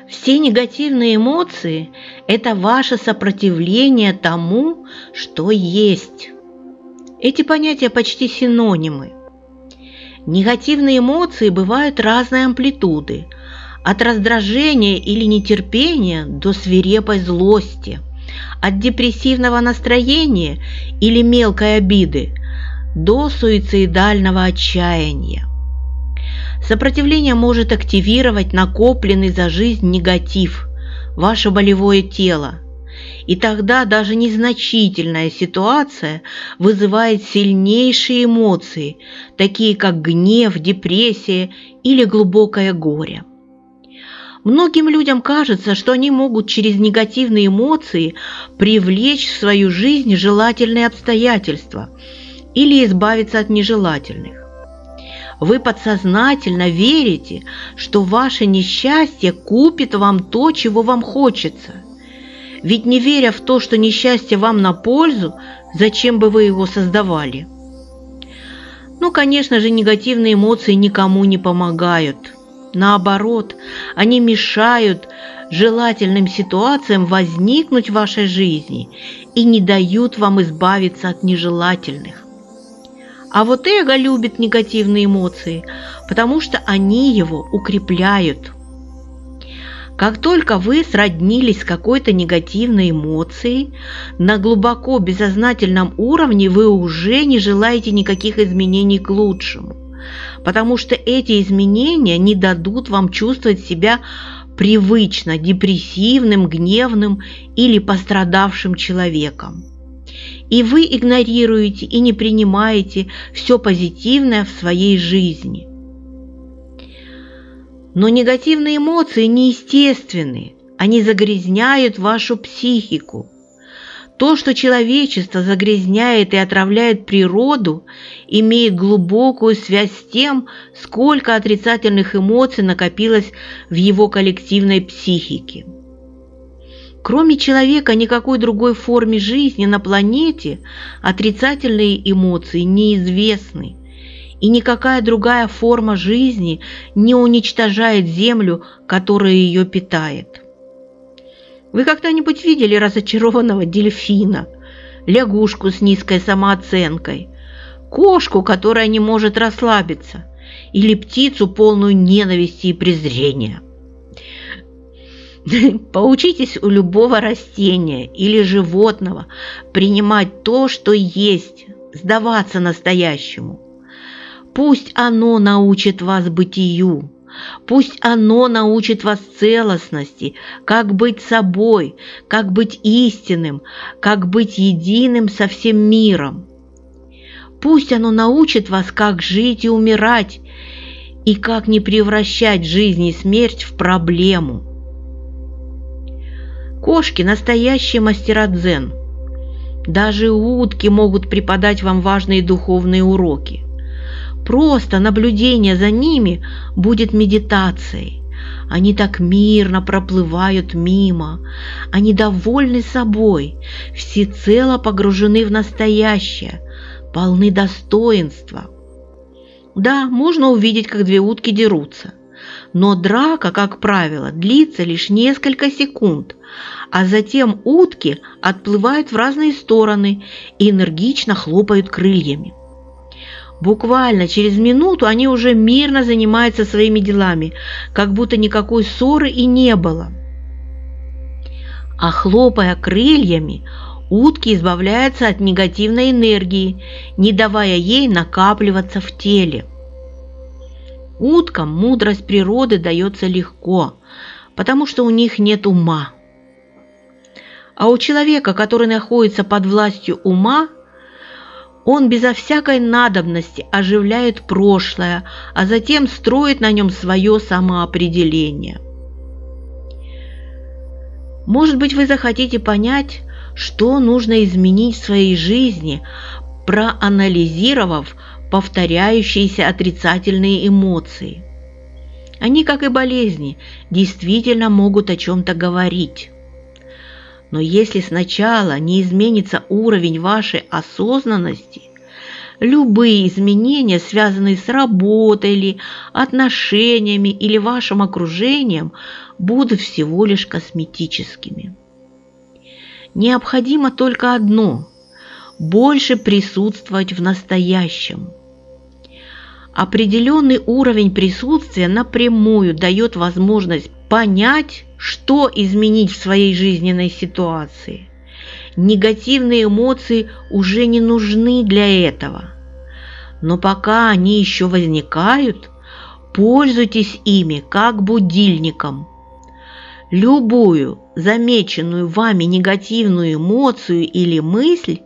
Все негативные эмоции – это ваше сопротивление тому, что есть. Эти понятия почти синонимы. Негативные эмоции бывают разной амплитуды, от раздражения или нетерпения до свирепой злости, от депрессивного настроения или мелкой обиды до суицидального отчаяния. Сопротивление может активировать накопленный за жизнь негатив, ваше болевое тело, и тогда даже незначительная ситуация вызывает сильнейшие эмоции, такие как гнев, депрессия или глубокое горе. Многим людям кажется, что они могут через негативные эмоции привлечь в свою жизнь желательные обстоятельства или избавиться от нежелательных. Вы подсознательно верите, что ваше несчастье купит вам то, чего вам хочется. Ведь не веря в то, что несчастье вам на пользу, зачем бы вы его создавали? Конечно же, негативные эмоции никому не помогают. Наоборот, они мешают желательным ситуациям возникнуть в вашей жизни и не дают вам избавиться от нежелательных. А вот эго любит негативные эмоции, потому что они его укрепляют. Как только вы сроднились с какой-то негативной эмоцией, на глубоко бессознательном уровне вы уже не желаете никаких изменений к лучшему, потому что эти изменения не дадут вам чувствовать себя привычно депрессивным, гневным или пострадавшим человеком. И вы игнорируете и не принимаете все позитивное в своей жизни. Но негативные эмоции неестественны, они загрязняют вашу психику. То, что человечество загрязняет и отравляет природу, имеет глубокую связь с тем, сколько отрицательных эмоций накопилось в его коллективной психике. Кроме человека, никакой другой форме жизни на планете отрицательные эмоции неизвестны, и никакая другая форма жизни не уничтожает землю, которая ее питает. Вы когда-нибудь видели разочарованного дельфина, лягушку с низкой самооценкой, кошку, которая не может расслабиться, или птицу, полную ненависти и презрения? Поучитесь у любого растения или животного принимать то, что есть, сдаваться настоящему. Пусть оно научит вас бытию, пусть оно научит вас целостности, как быть собой, как быть истинным, как быть единым со всем миром. Пусть оно научит вас, как жить и умирать, и как не превращать жизнь и смерть в проблему. Кошки – настоящие мастера дзен. Даже утки могут преподать вам важные духовные уроки. Просто наблюдение за ними будет медитацией. Они так мирно проплывают мимо. Они довольны собой, всецело погружены в настоящее, полны достоинства. Да, можно увидеть, как две утки дерутся. Но драка, как правило, длится лишь несколько секунд, а затем утки отплывают в разные стороны и энергично хлопают крыльями. Буквально через минуту они уже мирно занимаются своими делами, как будто никакой ссоры и не было. А хлопая крыльями, утки избавляются от негативной энергии, не давая ей накапливаться в теле. Уткам мудрость природы дается легко, потому что у них нет ума. А у человека, который находится под властью ума, он безо всякой надобности оживляет прошлое, а затем строит на нем свое самоопределение. Может быть, вы захотите понять, что нужно изменить в своей жизни, проанализировав повторяющиеся отрицательные эмоции. Они, как и болезни, действительно могут о чем-то говорить. Но если сначала не изменится уровень вашей осознанности, Любые изменения, связанные с работой или отношениями или вашим окружением, будут всего лишь косметическими. Необходимо только одно – больше присутствовать в настоящем. Определенный уровень присутствия напрямую дает возможность понять, что изменить в своей жизненной ситуации. Негативные эмоции уже не нужны для этого. Но пока они еще возникают, пользуйтесь ими как будильником. Любую замеченную вами негативную эмоцию или мысль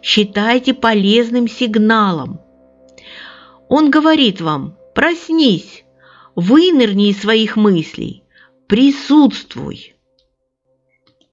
считайте полезным сигналом. Он говорит вам: проснись, вынырни из своих мыслей, присутствуй.